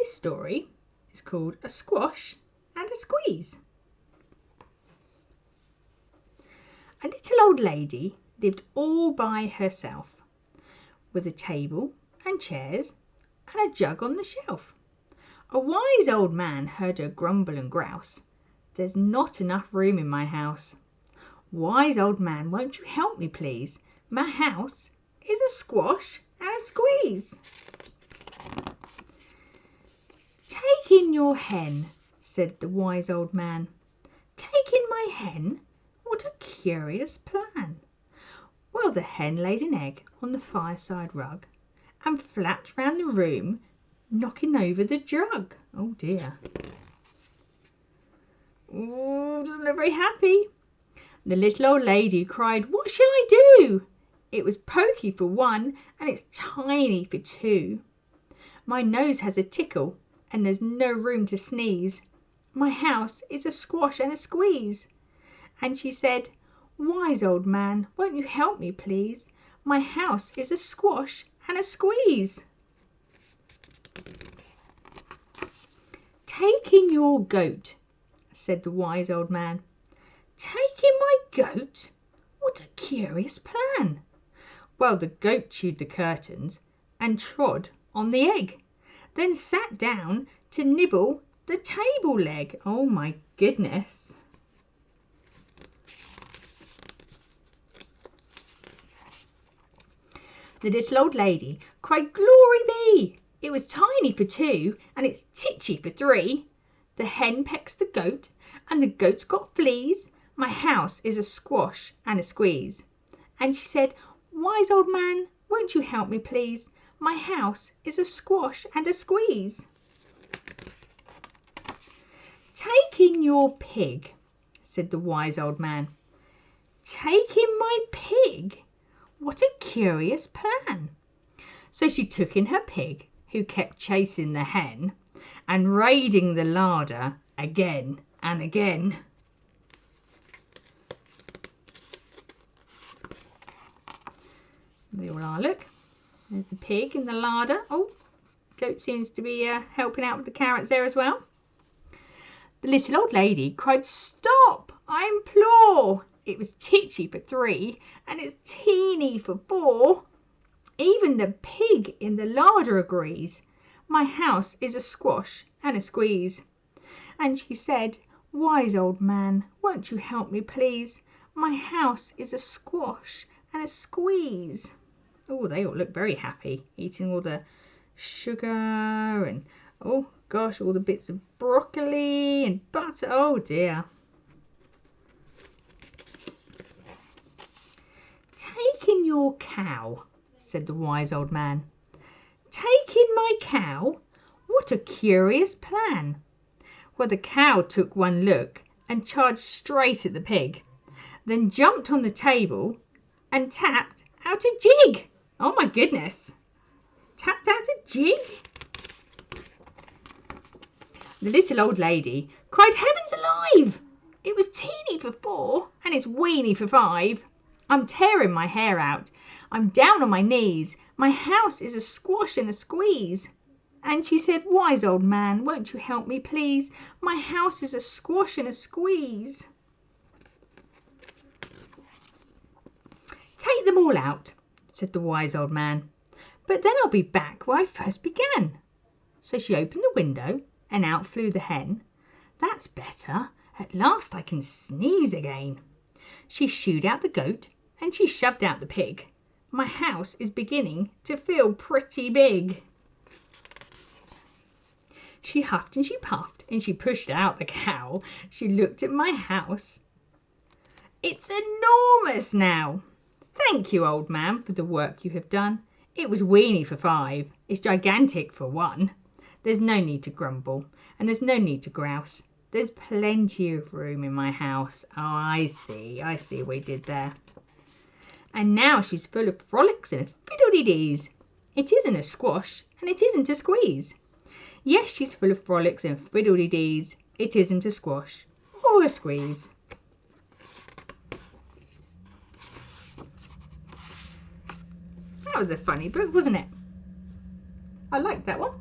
This story is called A Squash and a Squeeze. A little old lady lived all by herself, with a table and chairs and a jug on the shelf. A wise old man heard her grumble and grouse. "There's not enough room in my house. Wise old man, won't you help me, please? My house is a squash and a squeeze." "Take in your hen," said the wise old man. "Take in my hen? What a curious plan." Well, the hen laid an egg on the fireside rug and flapped round the room, knocking over the jug. Oh dear. Oh, doesn't look very happy. The little old lady cried, "What shall I do? It was pokey for one, and it's tiny for two. My nose has a tickle, and there's no room to sneeze. My house is a squash and a squeeze." And she said, "Wise old man, won't you help me, please? My house is a squash and a squeeze." "Take in your goat," said the wise old man. "Take in my goat? What a curious plan." Well, the goat chewed the curtains and trod on the egg, then sat down to nibble the table leg. Oh my goodness. The little old lady cried, "Glory be! It was tiny for two, and it's titchy for three. The hen pecks the goat, and the goat's got fleas. My house is a squash and a squeeze." And she said, "Wise old man, won't you help me, please? My house is a squash and a squeeze." "Take in your pig," said the wise old man. "Take in my pig? What a curious plan." So she took in her pig, who kept chasing the hen and raiding the larder again and again. There we are, look. There's the pig in the larder. Oh, goat seems to be helping out with the carrots there as well. The little old lady cried, "Stop, I implore! It was titchy for three, and it's teeny for four. Even the pig in the larder agrees. My house is a squash and a squeeze." And she said, "Wise old man, won't you help me, please? My house is a squash and a squeeze." Oh, they all look very happy, eating all the sugar and, oh gosh, all the bits of broccoli and butter. Oh dear. "Take in your cow," said the wise old man. "Take in my cow? What a curious plan." Well, the cow took one look and charged straight at the pig, then jumped on the table and tapped out a jig. Oh my goodness. Tapped out a jig? The little old lady cried, "Heavens alive! It was teeny for four, and it's weeny for five. I'm tearing my hair out. I'm down on my knees. My house is a squash and a squeeze." And she said, "Wise old man, won't you help me, please? My house is a squash and a squeeze." "Take them all out," said the wise old man. "But then I'll be back where I first began." So she opened the window and out flew the hen. "That's better. At last I can sneeze again." She shooed out the goat and she shoved out the pig. My house is beginning to feel pretty big. She huffed and she puffed and she pushed out the cow. She looked at my house. "It's enormous now. Thank you, old man, for the work you have done. It was weeny for five. It's gigantic for one. There's no need to grumble, and there's no need to grouse. There's plenty of room in my house." Oh, I see what we did there. "And now she's full of frolics and fiddle-de-dees. It isn't a squash, and it isn't a squeeze. Yes, she's full of frolics and fiddle-de-dees. It isn't a squash or a squeeze." That was a funny book, wasn't it? I liked that one.